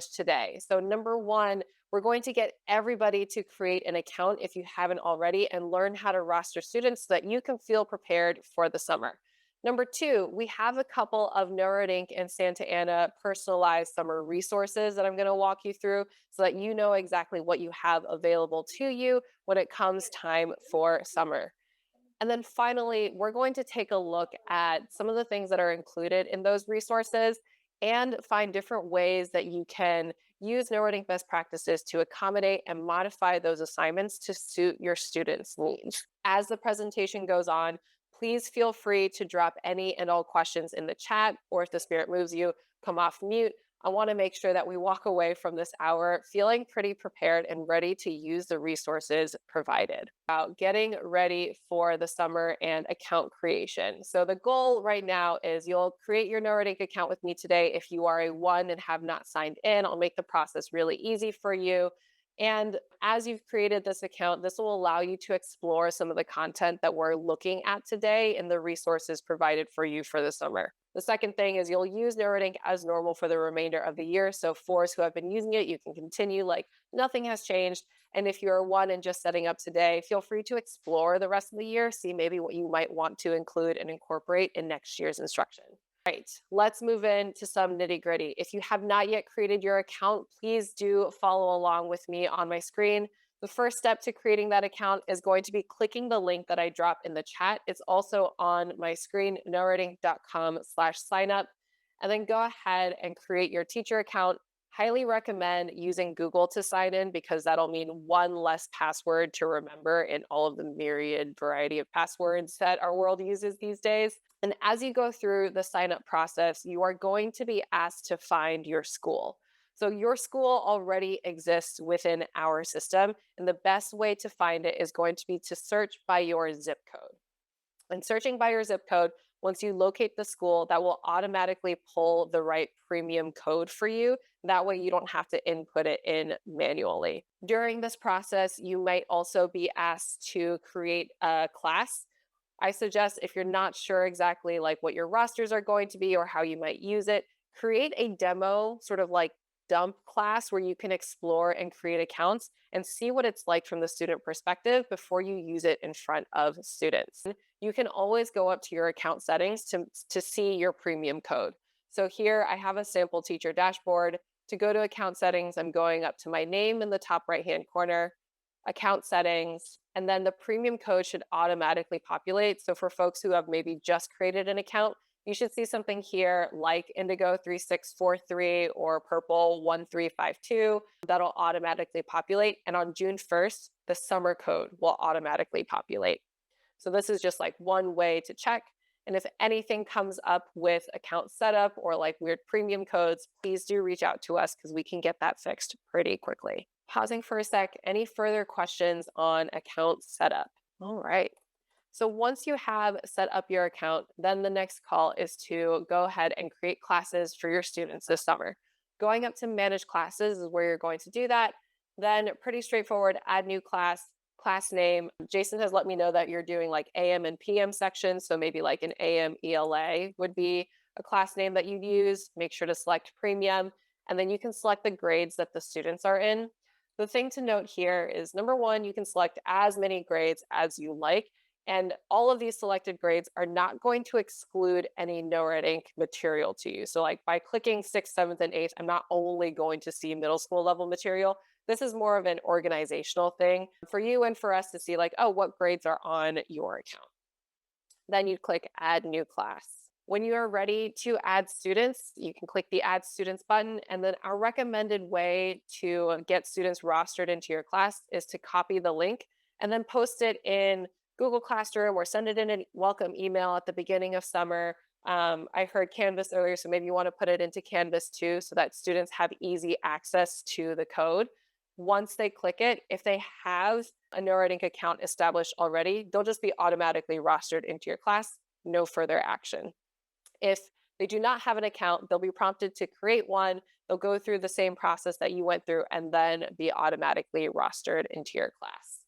today. So number one, we're going to get everybody to create an account if you haven't already and learn how to roster students so that you can feel prepared for the summer. Number two, we have a couple of NoRedInk and Santa Ana personalized summer resources that I'm going to walk you through so that you know exactly what you have available to you when it comes time for summer. And then finally, we're going to take a look at some of the things that are included in those resources and find different ways that you can use NoRedInk best practices to accommodate and modify those assignments to suit your students' needs. As the presentation goes on, please feel free to drop any and all questions in the chat, or if the spirit moves you, come off mute. I want to make sure that we walk away from this hour feeling pretty prepared and ready to use the resources provided. About getting ready for the summer and account creation. So the goal right now is you'll create your NoRedInk account with me today. If you are a one and have not signed in, I'll make the process really easy for you. And as you've created this account, this will allow you to explore some of the content that we're looking at today and the resources provided for you for the summer. The second thing is you'll use NoRedInk as normal for the remainder of the year. So fours who have been using it, you can continue like nothing has changed. And if you're one and just setting up today, feel free to explore the rest of the year, see maybe what you might want to include and incorporate in next year's instruction. Right, let's move into some nitty gritty. If you have not yet created your account, please do follow along with me on my screen. The first step to creating that account is going to be clicking the link that I drop in the chat. It's also on my screen, noredink.com/signup. And then go ahead and create your teacher account. Highly recommend using Google to sign in because that'll mean one less password to remember in all of the myriad variety of passwords that our world uses these days. And as you go through the sign up process, you are going to be asked to find your school. So your school already exists within our system, and the best way to find it is going to be to search by your zip code. And searching by your zip code, once you locate the school, that will automatically pull the right premium code for you. That way you don't have to input it in manually. During this process, you might also be asked to create a class. I suggest if you're not sure exactly like what your rosters are going to be or how you might use it, create a demo sort of like dump class where you can explore and create accounts and see what it's like from the student perspective before you use it in front of students. You can always go up to your account settings to see your premium code. So here I have a sample teacher dashboard. To go to account settings, I'm going up to my name in the top right-hand corner, account settings, and then the premium code should automatically populate. So for folks who have maybe just created an account, you should see something here like Indigo 3643 or Purple 1352 that'll automatically populate. And on June 1st, the summer code will automatically populate. So this is just like one way to check. And if anything comes up with account setup or like weird premium codes, please do reach out to us because we can get that fixed pretty quickly. Pausing for a sec, any further questions on account setup? All right. So once you have set up your account, then the next call is to go ahead and create classes for your students this summer. Going up to manage classes is where you're going to do that. Then pretty straightforward, add new class, class name. Jason has let me know that you're doing like AM and PM sections. So maybe like an AM ELA would be a class name that you'd use. Make sure to select premium, and then you can select the grades that the students are in. The thing to note here is number one, you can select as many grades as you like. And all of these selected grades are not going to exclude any NoRedInk material to you. So like by clicking 6th, 7th, and 8th, I'm not only going to see middle school level material. This is more of an organizational thing for you and for us to see like, oh, what grades are on your account. Then you'd click add new class. When you are ready to add students, you can click the add students button. And then our recommended way to get students rostered into your class is to copy the link and then post it in Google Classroom or send it in a welcome email at the beginning of summer. I heard Canvas earlier, so maybe you want to put it into Canvas too so that students have easy access to the code. Once they click it, if they have a NoRedInk account established already, they'll just be automatically rostered into your class, no further action. If they do not have an account, they'll be prompted to create one. They'll go through the same process that you went through and then be automatically rostered into your class.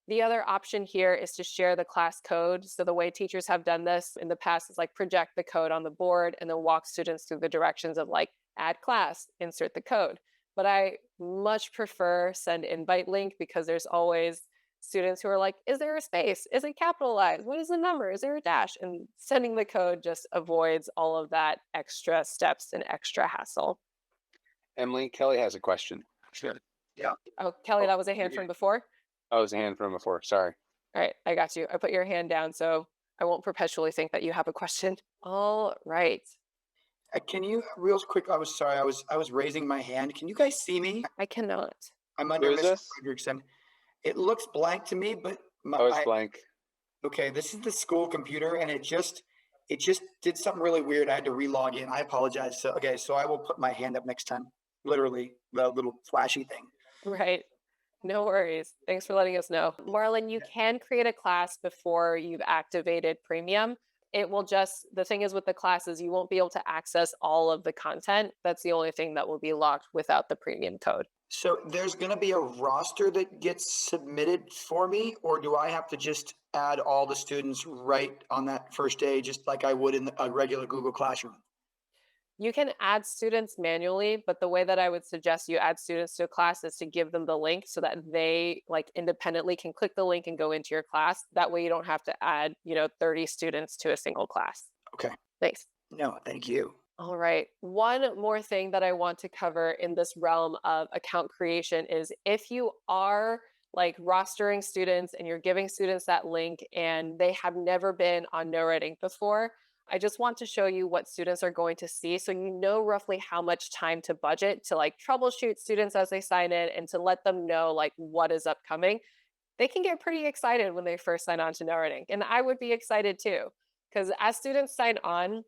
The other option here is to share the class code. So the way teachers have done this in the past is like project the code on the board and then walk students through the directions of like add class, insert the code. But I much prefer send invite link because there's always students who are like, is there a space? Is it capitalized? What is the number? Is there a dash? And sending the code just avoids all of that extra steps and extra hassle. Emily, Kelly has a question. Sure. Yeah. Oh, Kelly, Oh, that was a you're hand good. from before. Oh, it was a hand from before. Sorry. All right, I got you. I put your hand down so I won't perpetually think that you have a question. All right. Can you real quick? I was sorry. I was raising my hand. Can you guys see me? I cannot. I'm Who under is Mr. this? Frederickson. It looks blank to me, but Oh, it's blank. okay. This is the school computer, and it just did something really weird. I had to relog in. I apologize. So okay, so I will put my hand up next time. Literally, the little flashy thing. Right. No worries. Thanks for letting us know. Marlon, you can create a class before you've activated premium. It will just, the thing is with the classes, you won't be able to access all of the content. That's the only thing that will be locked without the premium code. So there's going to be a roster that gets submitted for me, or do I have to just add all the students right on that first day, just like I would in a regular Google Classroom? You can add students manually, but the way that I would suggest you add students to a class is to give them the link so that they like independently can click the link and go into your class. That way you don't have to add, 30 students to a single class. Okay. Thanks. No, thank you. All right. One more thing that I want to cover in this realm of account creation is if you are like rostering students and you're giving students that link and they have never been on NoRedInk before, I just want to show you what students are going to see so you know roughly how much time to budget to like troubleshoot students as they sign in and to let them know like what is upcoming. They can get pretty excited when they first sign on to NoRedInk, and I would be excited too because as students sign on,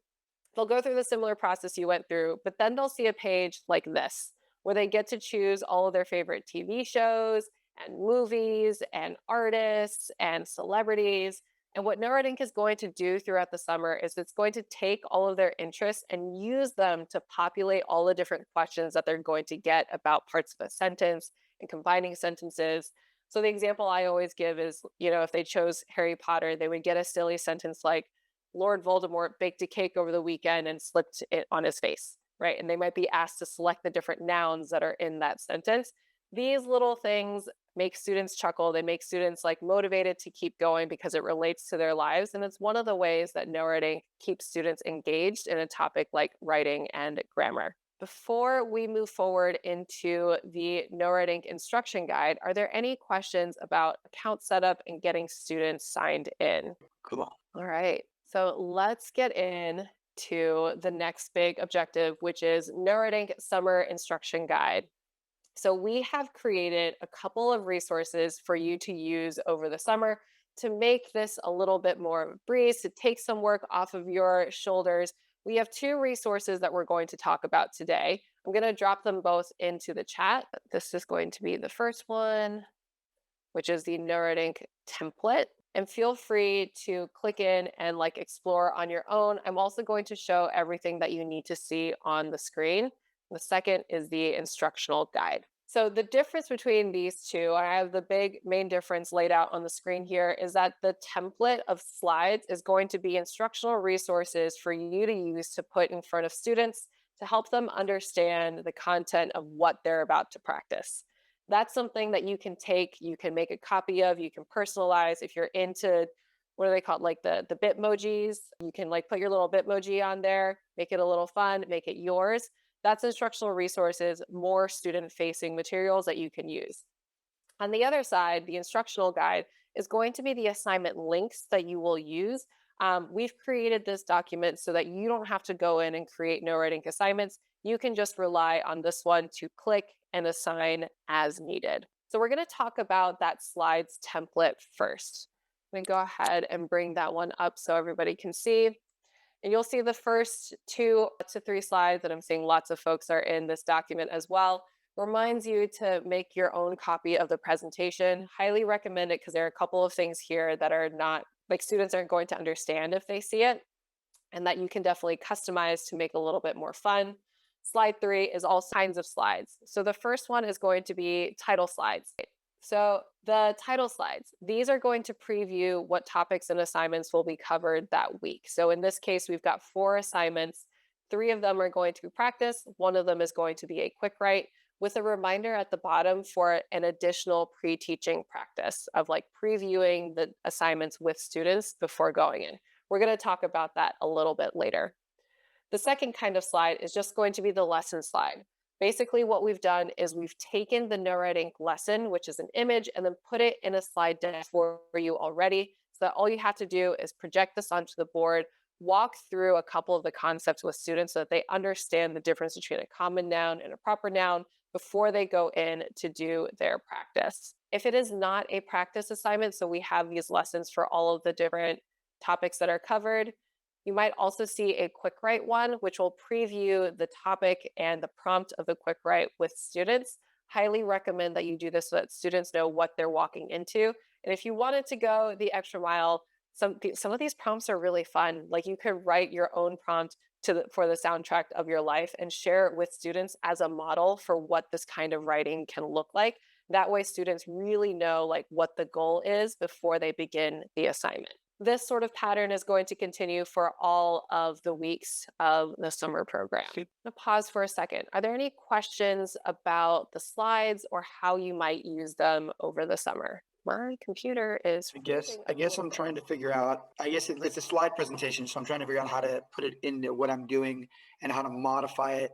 they'll go through the similar process you went through, but then they'll see a page like this where they get to choose all of their favorite TV shows and movies and artists and celebrities. And what NoRedInk is going to do throughout the summer is it's going to take all of their interests and use them to populate all the different questions that they're going to get about parts of a sentence and combining sentences. So the example I always give is, if they chose Harry Potter, they would get a silly sentence like, Lord Voldemort baked a cake over the weekend and slipped it on his face, right? And they might be asked to select the different nouns that are in that sentence. These little things make students chuckle. They make students like motivated to keep going because it relates to their lives. And it's one of the ways that NoRedInk keeps students engaged in a topic like writing and grammar. Before we move forward into the NoRedInk instruction guide, are there any questions about account setup and getting students signed in? Cool. All right. So let's get in to the next big objective, which is NoRedInk Summer Instruction Guide. So we have created a couple of resources for you to use over the summer to make this a little bit more of a breeze, to take some work off of your shoulders. We have two resources that we're going to talk about today. I'm going to drop them both into the chat. This is going to be the first one, which is the NoRedInk template. And feel free to click in and like explore on your own. I'm also going to show everything that you need to see on the screen. The second is the instructional guide. So the difference between these two, I have the big main difference laid out on the screen here, is that the template of slides is going to be instructional resources for you to use to put in front of students to help them understand the content of what they're about to practice. That's something that you can take, you can make a copy of, you can personalize. If you're into, what are they called, like the Bitmojis, you can like put your little Bitmoji on there, make it a little fun, make it yours. That's instructional resources, more student-facing materials that you can use. On the other side, the instructional guide is going to be the assignment links that you will use. We've created this document so that you don't have to go in and create NoRedInk assignments. You can just rely on this one to click and assign as needed. So we're going to talk about that slides template first. I'm going to go ahead and bring that one up so everybody can see. And you'll see the first 2 to 3 slides that I'm seeing lots of folks are in this document as well. Reminds you to make your own copy of the presentation. Highly recommend it because there are a couple of things here that are not, like students aren't going to understand if they see it, and that you can definitely customize to make a little bit more fun. Slide 3 is all kinds of slides. So the first one is going to be title slides. So the title slides, these are going to preview what topics and assignments will be covered that week. So in this case, we've got 4 assignments. 3 of them are going to be practice, 1 of them is going to be a quick write with a reminder at the bottom for an additional pre-teaching practice of like previewing the assignments with students before going in. We're going to talk about that a little bit later. The second kind of slide is just going to be the lesson slide. Basically, what we've done is we've taken the NoRedInk lesson, which is an image, and then put it in a slide deck for you already. So that all you have to do is project this onto the board, walk through a couple of the concepts with students so that they understand the difference between a common noun and a proper noun before they go in to do their practice. If it is not a practice assignment, so we have these lessons for all of the different topics that are covered, you might also see a quick write one, which will preview the topic and the prompt of the quick write with students. Highly recommend that you do this so that students know what they're walking into. And if you wanted to go the extra mile, some of these prompts are really fun. Like you could write your own prompt for the soundtrack of your life and share it with students as a model for what this kind of writing can look like. That way students really know like what the goal is before they begin the assignment. This sort of pattern is going to continue for all of the weeks of the summer program. I'm gonna pause for a second. Are there any questions about the slides or how you might use them over the summer? My computer is I guess I'm trying to figure out, I guess it's a slide presentation, so I'm trying to figure out how to put it into what I'm doing and how to modify it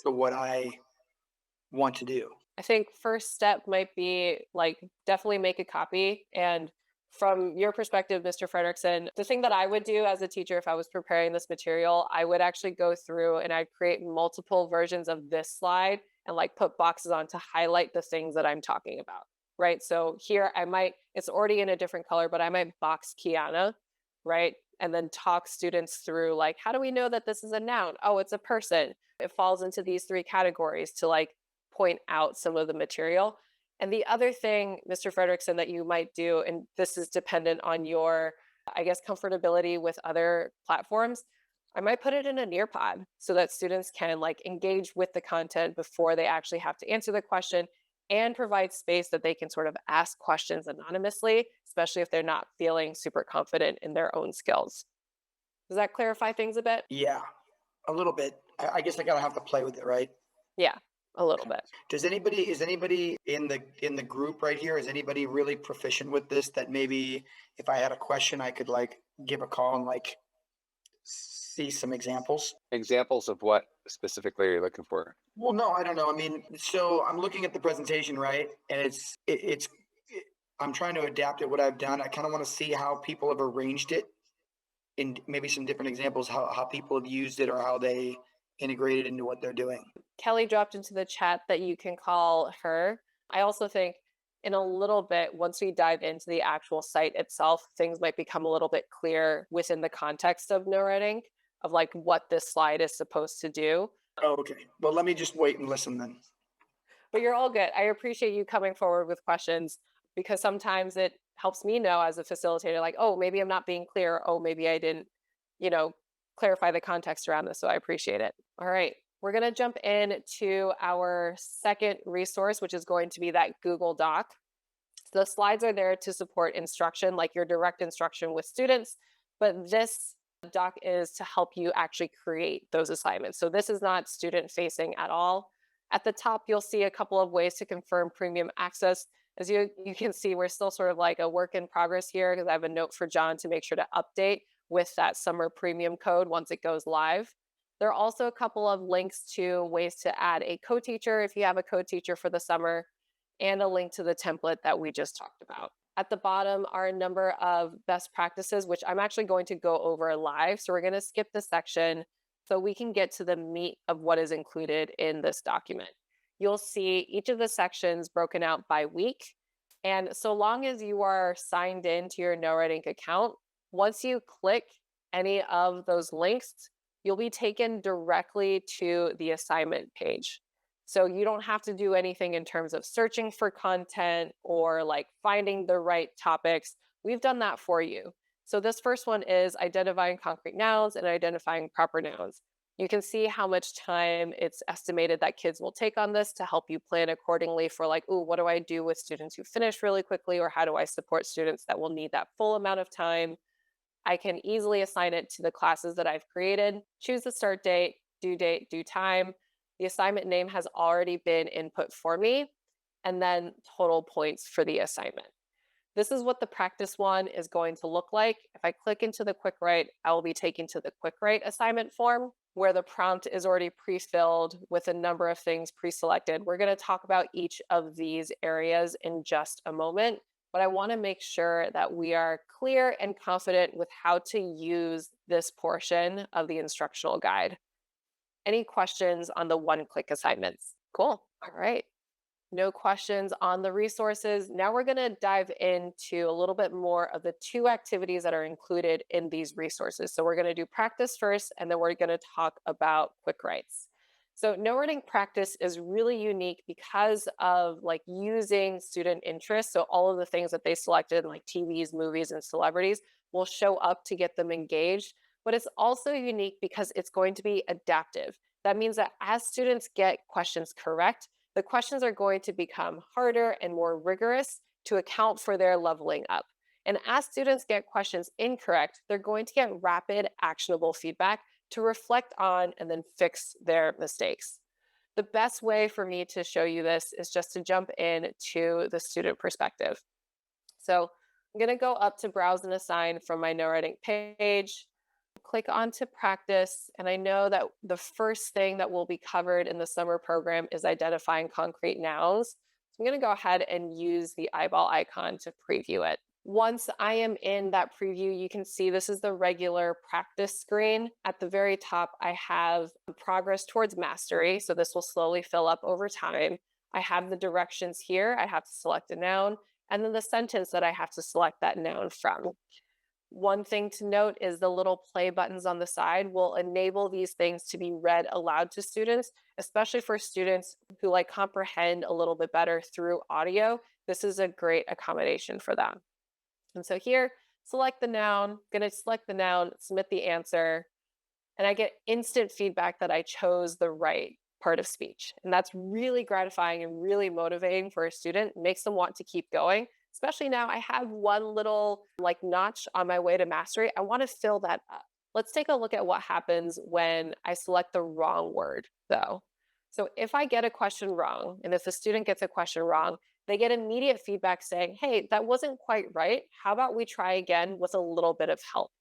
to what I want to do. I think first step might be like definitely make a copy. And from your perspective, Mr. Frederickson, the thing that I would do as a teacher if I was preparing this material, I would actually go through and I'd create multiple versions of this slide and like put boxes on to highlight the things that I'm talking about. Right. So here it's already in a different color, but I might box Kiana, right? And then talk students through like, how do we know that this is a noun? Oh, it's a person. It falls into these 3 categories to like point out some of the material. And the other thing, Mr. Frederickson, that you might do, and this is dependent on your, I guess, comfortability with other platforms, I might put it in a Nearpod so that students can like engage with the content before they actually have to answer the question and provide space that they can sort of ask questions anonymously, especially if they're not feeling super confident in their own skills. Does that clarify things a bit? Yeah, a little bit. I guess I gotta have to play with it, right? Yeah, a little Okay. bit. Is anybody in the group right here? Is anybody really proficient with this that maybe if I had a question I could like give a call and like see some examples? Examples of what specifically are you looking for? Well, no, I don't know. I mean, so I'm looking at the presentation, right? And I'm trying to adapt it what I've done. I kind of want to see how people have arranged it in maybe some different examples, how people have used it or how they integrate it into what they're doing. Kelly dropped into the chat that you can call her. I also think in a little bit, once we dive into the actual site itself, things might become a little bit clear within the context of NoRedInk of like what this slide is supposed to do. Oh, okay. Well, let me just wait and listen then. But you're all good. I appreciate you coming forward with questions because sometimes it helps me know as a facilitator, like, oh, maybe I'm not being clear. Oh, maybe I didn't, you know, clarify the context around this. So I appreciate it. All right. We're going to jump in to our second resource, which is going to be that Google Doc. So the slides are there to support instruction, like your direct instruction with students, but this doc is to help you actually create those assignments. So this is not student facing at all. At the top, you'll see a couple of ways to confirm premium access. As you can see, we're still sort of like a work in progress here because I have a note for John to make sure to update with that summer premium code once it goes live. There are also a couple of links to ways to add a co-teacher if you have a co-teacher for the summer, and a link to the template that we just talked about. At the bottom are a number of best practices, which I'm actually going to go over live. So we're going to skip this section so we can get to the meat of what is included in this document. You'll see each of the sections broken out by week. And so long as you are signed in to your NoRedInk account, once you click any of those links, you'll be taken directly to the assignment page. So you don't have to do anything in terms of searching for content or like finding the right topics. We've done that for you. So this first one is identifying concrete nouns and identifying proper nouns. You can see how much time it's estimated that kids will take on this to help you plan accordingly for like, oh, what do I do with students who finish really quickly, or how do I support students that will need that full amount of time? I can easily assign it to the classes that I've created, choose the start date, due date, due time. The assignment name has already been input for me, and then total points for the assignment. This is what the practice one is going to look like. If I click into the quick write, I will be taken to the quick write assignment form where the prompt is already pre-filled with a number of things pre-selected. We're going to talk about each of these areas in just a moment, but I want to make sure that we are clear and confident with how to use this portion of the instructional guide. Any questions on the one-click assignments? Cool. All right. No questions on the resources. Now we're going to dive into a little bit more of the two activities that are included in these resources. So we're going to do practice first, and then we're going to talk about quick writes. So NoRedInk practice is really unique because of like using student interest. So all of the things that they selected, like TVs, movies, and celebrities, will show up to get them engaged. But it's also unique because it's going to be adaptive. That means that as students get questions correct, the questions are going to become harder and more rigorous to account for their leveling up. And as students get questions incorrect, they're going to get rapid, actionable feedback to reflect on and then fix their mistakes. The best way for me to show you this is just to jump in to the student perspective. So I'm going to go up to Browse and Assign from my NoRedInk page. Click onto practice, and I know that the first thing that will be covered in the summer program is identifying concrete nouns. So I'm going to go ahead and use the eyeball icon to preview it. Once I am in that preview, you can see this is the regular practice screen. At the very top, I have progress towards mastery, so this will slowly fill up over time. I have the directions here. I have to select a noun, and then the sentence that I have to select that noun from. One thing to note is the little play buttons on the side will enable these things to be read aloud to students, especially for students who like comprehend a little bit better through audio. This is a great accommodation for them. And so here, select the noun, I'm going to select the noun, submit the answer, and I get instant feedback that I chose the right part of speech. And that's really gratifying and really motivating for a student. It makes them want to keep going. Especially now I have one little like notch on my way to mastery. I want to fill that up. Let's take a look at what happens when I select the wrong word though. So if I get a question wrong, and if the student gets a question wrong, they get immediate feedback saying, hey, that wasn't quite right. How about we try again with a little bit of help?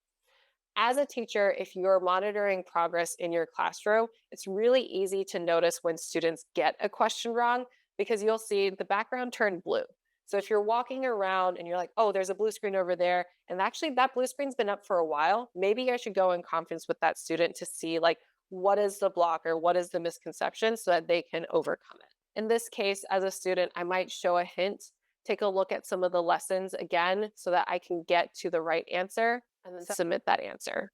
As a teacher, if you're monitoring progress in your classroom, it's really easy to notice when students get a question wrong because you'll see the background turn blue. So if you're walking around and you're like, oh, there's a blue screen over there, and actually that blue screen's been up for a while, maybe I should go in conference with that student to see like, what is the block or what is the misconception so that they can overcome it. In this case, as a student, I might show a hint, take a look at some of the lessons again so that I can get to the right answer and then submit that answer.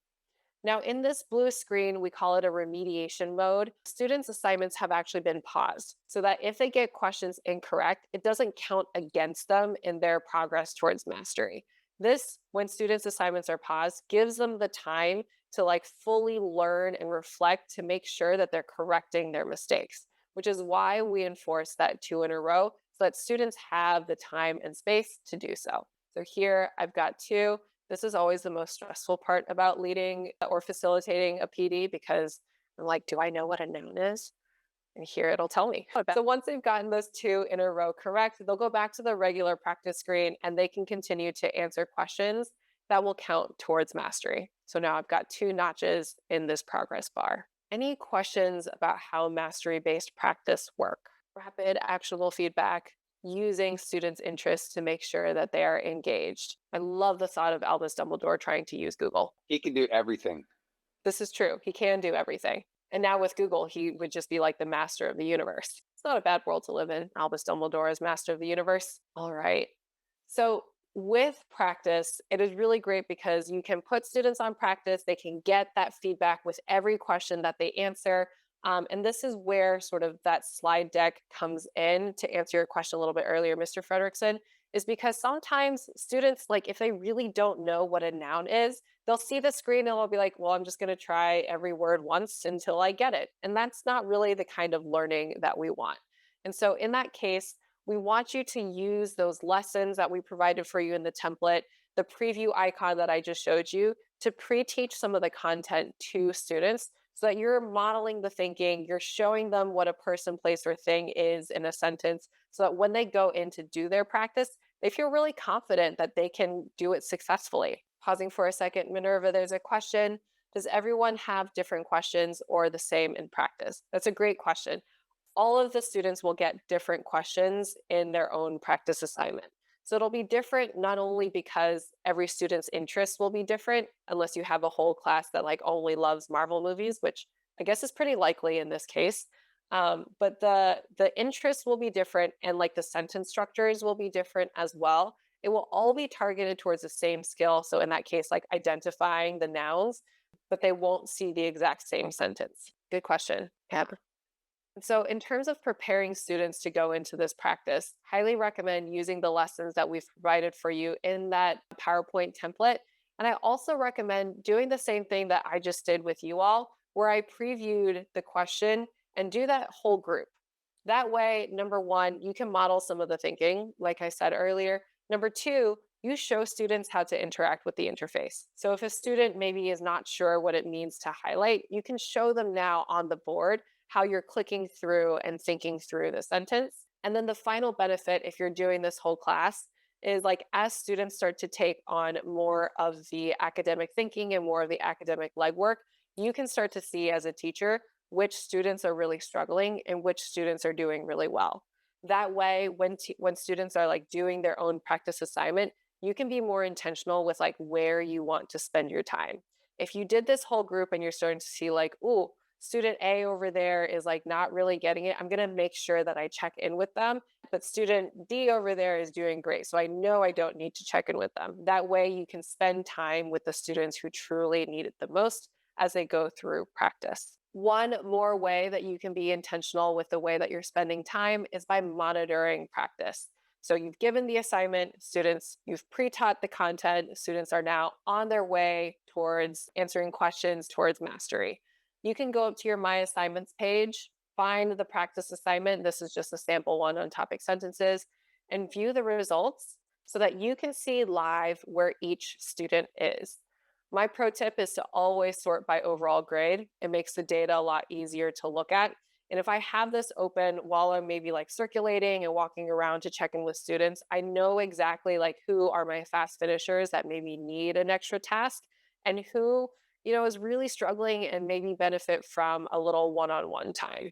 Now in this blue screen, we call it a remediation mode. Students' assignments have actually been paused so that if they get questions incorrect, it doesn't count against them in their progress towards mastery. This, when students' assignments are paused, gives them the time to like fully learn and reflect to make sure that they're correcting their mistakes, which is why we enforce that 2 in a row so that students have the time and space to do so. So here I've got 2. This is always the most stressful part about leading or facilitating a PD because I'm like, do I know what a noun is? And here it'll tell me. So once they've gotten those 2 in a row correct, they'll go back to the regular practice screen and they can continue to answer questions that will count towards mastery. So now I've got 2 notches in this progress bar. Any questions about how mastery-based practice work? Rapid, actionable feedback, using students' interests to make sure that they are engaged. I love the thought of Albus Dumbledore trying to use Google. He can do everything. This is true. He can do everything. And now with Google, he would just be like the master of the universe. It's not a bad world to live in. Albus Dumbledore is master of the universe. All right. So with practice, it is really great because you can put students on practice. They can get that feedback with every question that they answer. And this is where sort of that slide deck comes in to answer your question a little bit earlier, Mr. Frederickson, is because sometimes students, like if they really don't know what a noun is, they'll see the screen and they'll be like, well, I'm just going to try every word once until I get it. And that's not really the kind of learning that we want. And so in that case, we want you to use those lessons that we provided for you in the template, the preview icon that I just showed you, to pre-teach some of the content to students so that you're modeling the thinking, you're showing them what a person, place, or thing is in a sentence, so that when they go in to do their practice, they feel really confident that they can do it successfully. Pausing for a second, Minerva, there's a question. Does everyone have different questions or the same in practice? That's a great question. All of the students will get different questions in their own practice assignment. So it'll be different not only because every student's interests will be different, unless you have a whole class that like only loves Marvel movies, which I guess is pretty likely in this case. But the interests will be different, and like the sentence structures will be different as well. It will all be targeted towards the same skill. So in that case, like identifying the nouns, but they won't see the exact same sentence. Good question. Yep. So, in terms of preparing students to go into this practice, highly recommend using the lessons that we've provided for you in that PowerPoint template. And I also recommend doing the same thing that I just did with you all, where I previewed the question and do that whole group. That way, number one, you can model some of the thinking, like I said earlier. Number two, you show students how to interact with the interface. So if a student maybe is not sure what it means to highlight, you can show them now on the board how you're clicking through and thinking through the sentence. And then the final benefit, if you're doing this whole class, is like as students start to take on more of the academic thinking and more of the academic legwork, you can start to see as a teacher which students are really struggling and which students are doing really well. That way, when students are like doing their own practice assignment, you can be more intentional with like where you want to spend your time. If you did this whole group and you're starting to see like, oh, student A over there is like not really getting it, I'm going to make sure that I check in with them. But student D over there is doing great. So I know I don't need to check in with them. That way you can spend time with the students who truly need it the most as they go through practice. One more way that you can be intentional with the way that you're spending time is by monitoring practice. So you've given the assignment, students, you've pre-taught the content, students are now on their way towards answering questions, towards mastery. You can go up to your My Assignments page, find the practice assignment. This is just a sample one on topic sentences, and view the results so that you can see live where each student is. My pro tip is to always sort by overall grade. It makes the data a lot easier to look at. And if I have this open while I'm maybe like circulating and walking around to check in with students, I know exactly like who are my fast finishers that maybe need an extra task and who, is really struggling and maybe benefit from a little one-on-one time.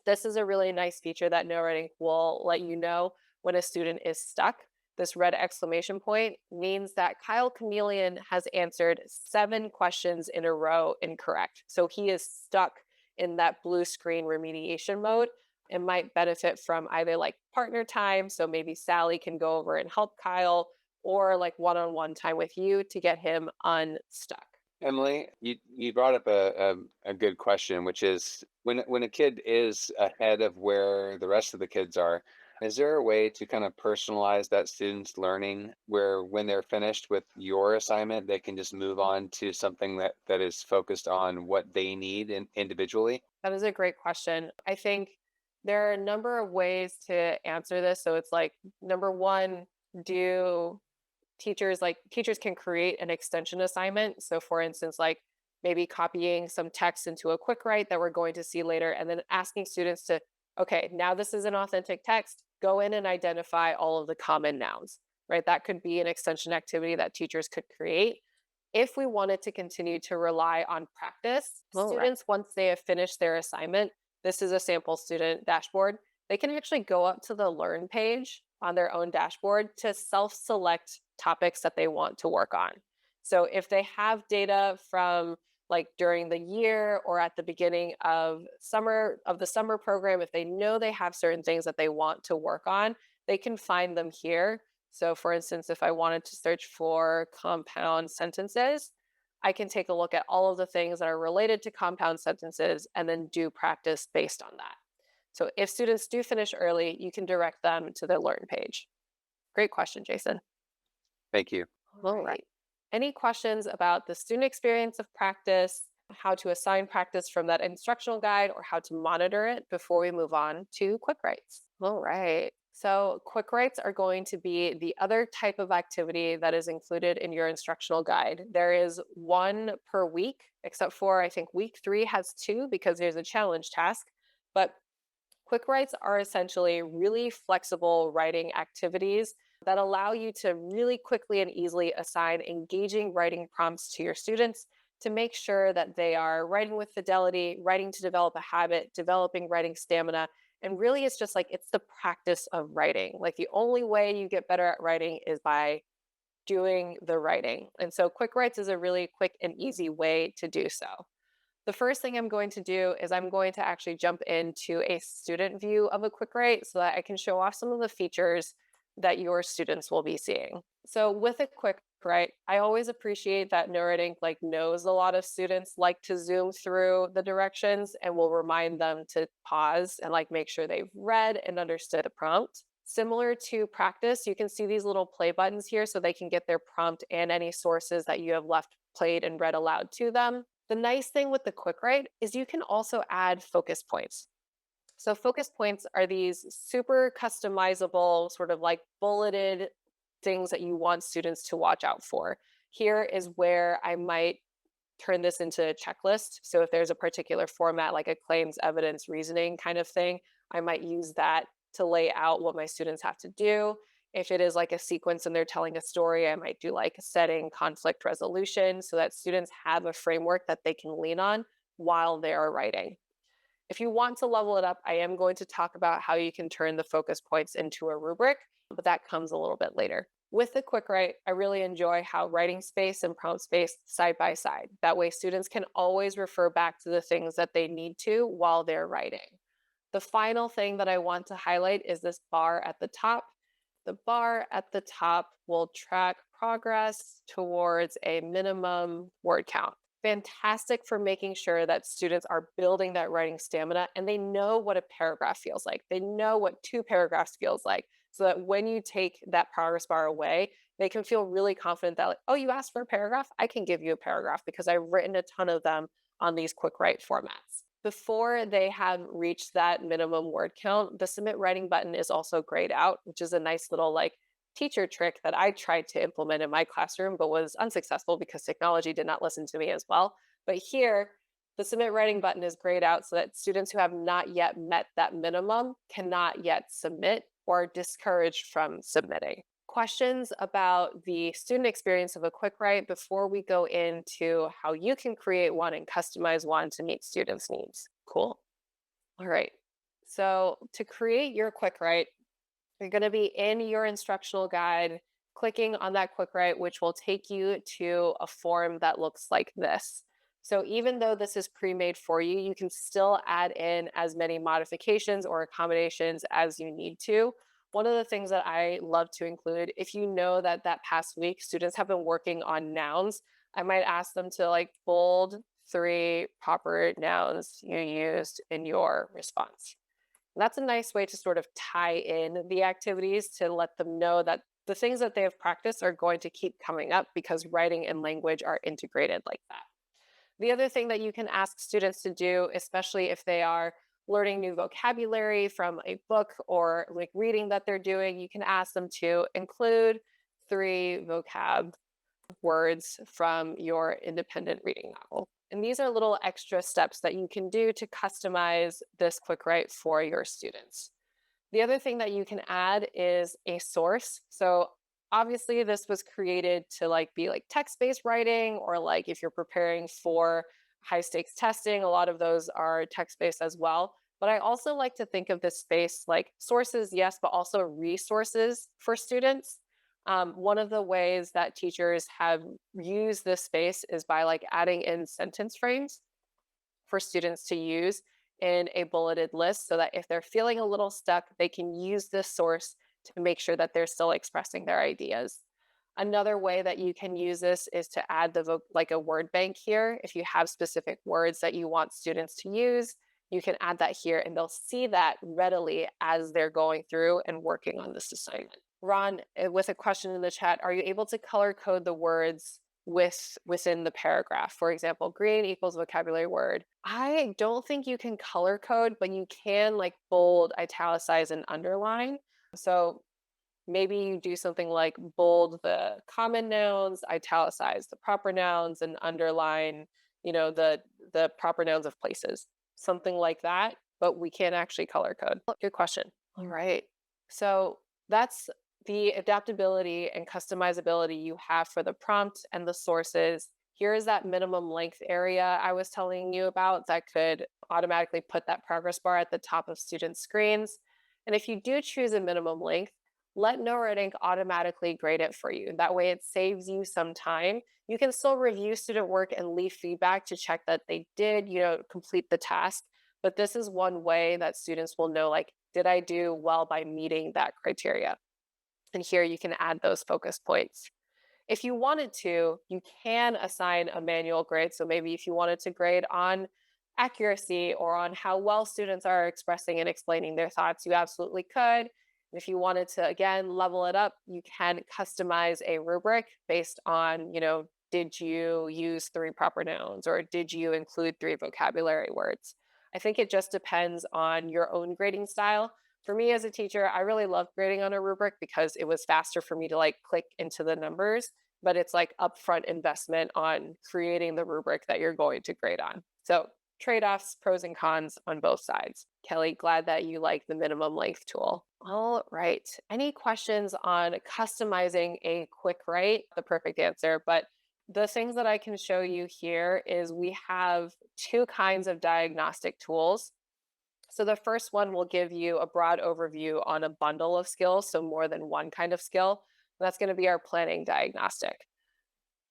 This is a really nice feature that NoRedInk will let you know when a student is stuck. This red exclamation point means that Kyle Chameleon has answered 7 questions in a row incorrect. So he is stuck in that blue screen remediation mode and might benefit from either like partner time. So maybe Sally can go over and help Kyle, or like one-on-one time with you to get him unstuck. Emily, you brought up a good question, which is when a kid is ahead of where the rest of the kids are, is there a way to kind of personalize that student's learning where when they're finished with your assignment, they can just move on to something that is focused on what they need individually? That is a great question. I think there are a number of ways to answer this. So it's like, number one, do teachers can create an extension assignment. So for instance, like maybe copying some text into a quick write that we're going to see later, and then asking students to, okay, now this is an authentic text, go in and identify all of the common nouns, right? That could be an extension activity that teachers could create. If we wanted to continue to rely on practice, students, once they have finished their assignment, this is a sample student dashboard, they can actually go up to the Learn page on their own dashboard to self-select topics that they want to work on. So if they have data from like during the year or at the beginning of the summer program, if they know they have certain things that they want to work on, they can find them here. So for instance, if I wanted to search for compound sentences, I can take a look at all of the things that are related to compound sentences and then do practice based on that. So if students do finish early, you can direct them to the Learn page. Great question, Jason. Thank you. All right. Any questions about the student experience of practice, how to assign practice from that instructional guide, or how to monitor it before we move on to quick writes. All right. So, quick writes are going to be the other type of activity that is included in your instructional guide. There is one per week, except for I think week 3 has two because there's a challenge task. But quick writes are essentially really flexible writing activities that allow you to really quickly and easily assign engaging writing prompts to your students to make sure that they are writing with fidelity, writing to develop a habit, developing writing stamina. And really, it's just like it's the practice of writing. Like the only way you get better at writing is by doing the writing. And so, quick writes is a really quick and easy way to do so. The first thing I'm going to do is I'm going to actually jump into a student view of a quick write so that I can show off some of the features that your students will be seeing. So with a quick write, I always appreciate that NoRedInk knows a lot of students like to zoom through the directions and will remind them to pause and make sure they've read and understood the prompt. Similar to practice, you can see these little play buttons here so they can get their prompt and any sources that you have left played and read aloud to them. The nice thing with the quick write is you can also add focus points. So focus points are these super customizable, sort of bulleted things that you want students to watch out for. Here is where I might turn this into a checklist. So if there's a particular format, like a claims, evidence, reasoning kind of thing, I might use that to lay out what my students have to do. If it is like a sequence and they're telling a story, I might do like setting, conflict resolution, so that students have a framework that they can lean on while they are writing. If you want to level it up, I am going to talk about how you can turn the focus points into a rubric, but that comes a little bit later. With the quick write, I really enjoy how writing space and prompt space side by side. That way, students can always refer back to the things that they need to while they're writing. The final thing that I want to highlight is this bar at the top. The bar at the top will track progress towards a minimum word count. Fantastic for making sure that students are building that writing stamina and they know what a paragraph feels like. They know what 2 paragraphs feels like, so that when you take that progress bar away, they can feel really confident that, oh, you asked for a paragraph? I can give you a paragraph because I've written a ton of them on these quick write formats. Before they have reached that minimum word count, the submit writing button is also grayed out, which is a nice little teacher trick that I tried to implement in my classroom, but was unsuccessful because technology did not listen to me as well. But here, the submit writing button is grayed out so that students who have not yet met that minimum cannot yet submit or are discouraged from submitting. Questions about the student experience of a quick write before we go into how you can create one and customize one to meet students' needs? Cool. All right. So to create your quick write, you're going to be in your instructional guide, clicking on that quick write, which will take you to a form that looks like this. So even though this is pre-made for you, you can still add in as many modifications or accommodations as you need to. One of the things that I love to include, if you know that that past week students have been working on nouns, I might ask them to bold 3 proper nouns you used in your response. That's a nice way to sort of tie in the activities to let them know that the things that they have practiced are going to keep coming up because writing and language are integrated like that. The other thing that you can ask students to do, especially if they are learning new vocabulary from a book or reading that they're doing, you can ask them to include 3 vocab words from your independent reading novel. And these are little extra steps that you can do to customize this quick write for your students. The other thing that you can add is a source. So obviously this was created to be text-based writing, or if you're preparing for high stakes testing, a lot of those are text-based as well. But I also like to think of this space like sources, yes, but also resources for students. One of the ways that teachers have used this space is by adding in sentence frames for students to use in a bulleted list, so that if they're feeling a little stuck, they can use this source to make sure that they're still expressing their ideas. Another way that you can use this is to add a word bank here. If you have specific words that you want students to use, you can add that here and they'll see that readily as they're going through and working on this assignment. Ron, with a question in the chat, are you able to color code the words within the paragraph. For example, green equals vocabulary word. I don't think you can color code, but you can like bold, italicize, and underline. So maybe you do something like bold the common nouns, italicize the proper nouns, and underline, the proper nouns of places. Something like that, but we can't actually color code. Good question. All right. So that's the adaptability and customizability you have for the prompt and the sources. Here is that minimum length area I was telling you about that could automatically put that progress bar at the top of student screens. And if you do choose a minimum length, let NoRedInk automatically grade it for you. That way it saves you some time. You can still review student work and leave feedback to check that they did, complete the task. But this is one way that students will know, like, did I do well by meeting that criteria? And here you can add those focus points. If you wanted to, you can assign a manual grade. So maybe if you wanted to grade on accuracy or on how well students are expressing and explaining their thoughts, you absolutely could. If you wanted to, again, level it up, you can customize a rubric based on, did you use 3 proper nouns or did you include 3 vocabulary words? I think it just depends on your own grading style. For me as a teacher, I really love grading on a rubric because it was faster for me to like click into the numbers, but it's like upfront investment on creating the rubric that you're going to grade on. So trade-offs, pros and cons on both sides. Kelly, glad that you like the minimum length tool. All right. Any questions on customizing a quick write? The perfect answer, but the things that I can show you here is we have 2 kinds of diagnostic tools. So the first one will give you a broad overview on a bundle of skills, so more than one kind of skill. That's going to be our planning diagnostic.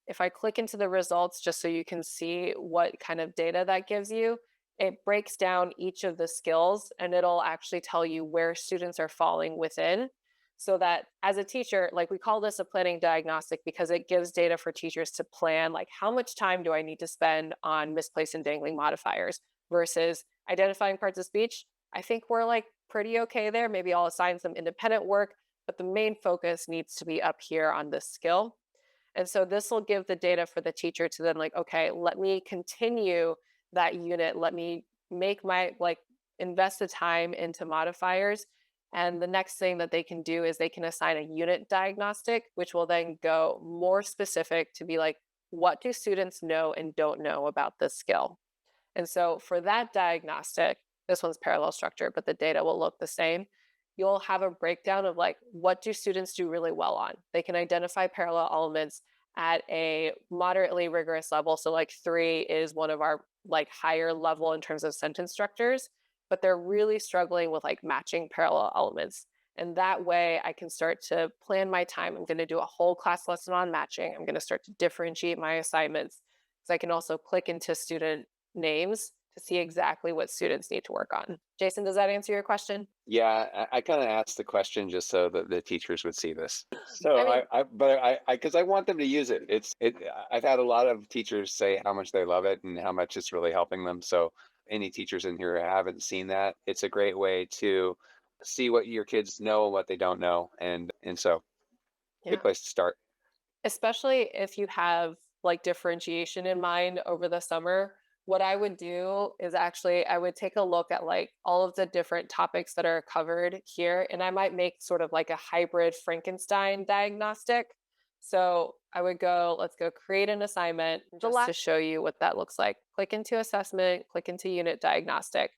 If I click into the results just so you can see what kind of data that gives you, it breaks down each of the skills and it'll actually tell you where students are falling within. So that as a teacher, like we call this a planning diagnostic because it gives data for teachers to plan, like how much time do I need to spend on misplaced and dangling modifiers versus identifying parts of speech. I think we're like pretty okay there. Maybe I'll assign some independent work, but the main focus needs to be up here on this skill. And so this will give the data for the teacher to then like, okay, let me continue that unit. Let me make my invest the time into modifiers. And the next thing that they can do is they can assign a unit diagnostic, which will then go more specific to be like, what do students know and don't know about this skill? And so for that diagnostic, this one's parallel structure, but the data will look the same. You'll have a breakdown of like, what do students do really well on? They can identify parallel elements at a moderately rigorous level. So like 3 is one of our like higher level in terms of sentence structures, but they're really struggling with like matching parallel elements. And that way I can start to plan my time. I'm going to do a whole class lesson on matching. I'm going to start to differentiate my assignments. So I can also click into student names to see exactly what students need to work on. Jason, does that answer your question? Yeah, I kind of asked the question just so that the teachers would see this. So I mean, because I want them to use it. I've had a lot of teachers say how much they love it and how much it's really helping them. So any teachers in here who haven't seen that, it's a great way to see what your kids know and what they don't know. And so yeah. good place to start. Especially if you have like differentiation in mind over the summer, what I would do is actually I would take a look at like all of the different topics that are covered here, and I might make sort of like a hybrid Frankenstein diagnostic. So I would go, let's go create an assignment just to show you what that looks like. Click into assessment, click into unit diagnostic.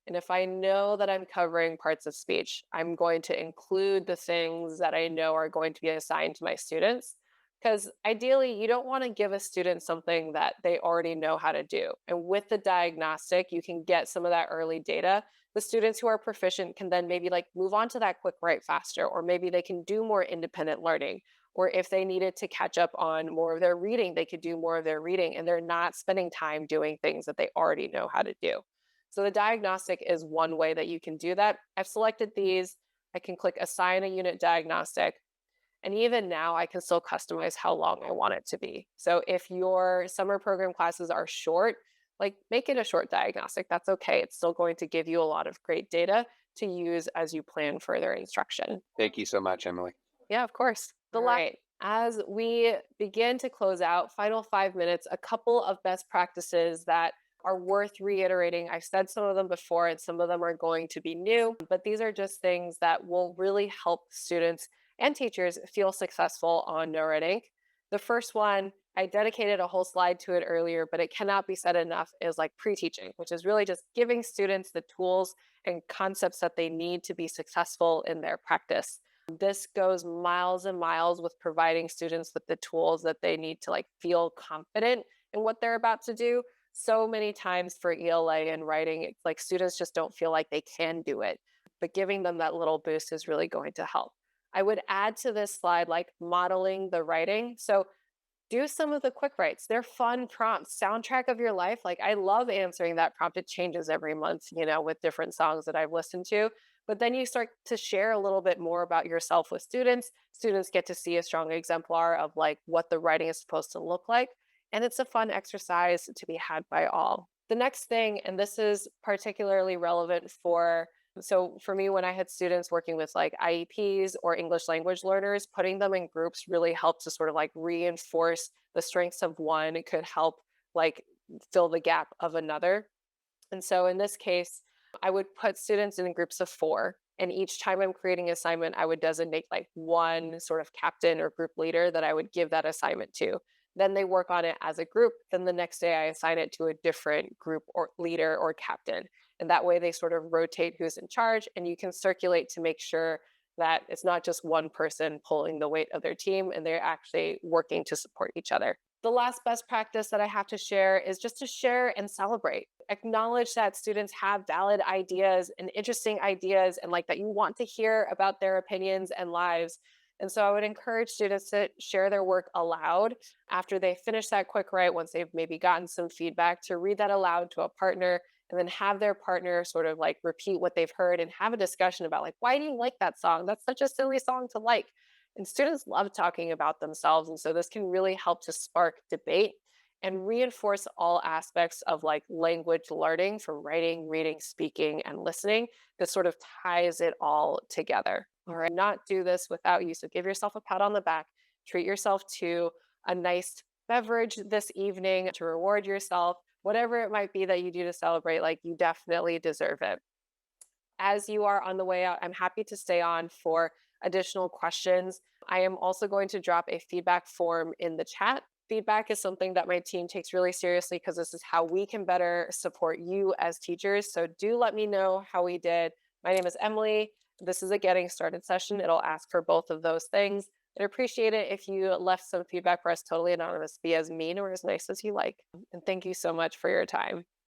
And if I know that I'm covering parts of speech, I'm going to include the things that I know are going to be assigned to my students. Because ideally, you don't want to give a student something that they already know how to do. And with the diagnostic, you can get some of that early data. The students who are proficient can then maybe like move on to that quick write faster, or maybe they can do more independent learning. Or if they needed to catch up on more of their reading, they could do more of their reading and they're not spending time doing things that they already know how to do. So the diagnostic is one way that you can do that. I've selected these. I can click assign a unit diagnostic. And even now I can still customize how long I want it to be. So if your summer program classes are short, like make it a short diagnostic. That's okay. It's still going to give you a lot of great data to use as you plan further instruction. Thank you so much, Emily. Yeah, of course. Right. As we begin to close out, final 5 minutes, a couple of best practices that are worth reiterating. I've said some of them before, and some of them are going to be new, but these are just things that will really help students and teachers feel successful on NoRedInk. The first one, I dedicated a whole slide to it earlier, but it cannot be said enough, is like pre-teaching, which is really just giving students the tools and concepts that they need to be successful in their practice. This goes miles and miles with providing students with the tools that they need to like feel confident in what they're about to do. So many times for ELA and writing, it's like students just don't feel like they can do it, but giving them that little boost is really going to help. I would add to this slide like modeling the writing. So do some of the quick writes. They're fun prompts, soundtrack of your life. Like I love answering that prompt. It changes every month, with different songs that I've listened to. But then you start to share a little bit more about yourself with students. Students get to see a strong exemplar of like what the writing is supposed to look like. And it's a fun exercise to be had by all. The next thing, and this is particularly relevant for me, when I had students working with like IEPs or English language learners, putting them in groups really helped to sort of like reinforce the strengths of one. It could help like fill the gap of another. And so in this case, I would put students in groups of four. And each time I'm creating an assignment, I would designate like one sort of captain or group leader that I would give that assignment to. Then they work on it as a group. Then the next day I assign it to a different group or leader or captain. And that way they sort of rotate who's in charge, and you can circulate to make sure that it's not just one person pulling the weight of their team and they're actually working to support each other. The last best practice that I have to share is just to share and celebrate. Acknowledge that students have valid ideas and interesting ideas, and like that you want to hear about their opinions and lives. And so I would encourage students to share their work aloud after they finish that quick write, once they've maybe gotten some feedback, to read that aloud to a partner and then have their partner sort of like repeat what they've heard and have a discussion about like, why do you like that song? That's such a silly song to like. And students love talking about themselves. And so this can really help to spark debate and reinforce all aspects of like language learning, from writing, reading, speaking, and listening. That sort of ties it all together. All right. Not do this without you. So give yourself a pat on the back, treat yourself to a nice beverage this evening to reward yourself, whatever it might be that you do to celebrate, like you definitely deserve it. As you are on the way out, I'm happy to stay on for additional questions. I am also going to drop a feedback form in the chat. Feedback is something that my team takes really seriously because this is how we can better support you as teachers. So do let me know how we did. My name is Emily. This is a getting started session. It'll ask for both of those things. I'd appreciate it if you left some feedback for us, totally anonymous. Be as mean or as nice as you like. And thank you so much for your time.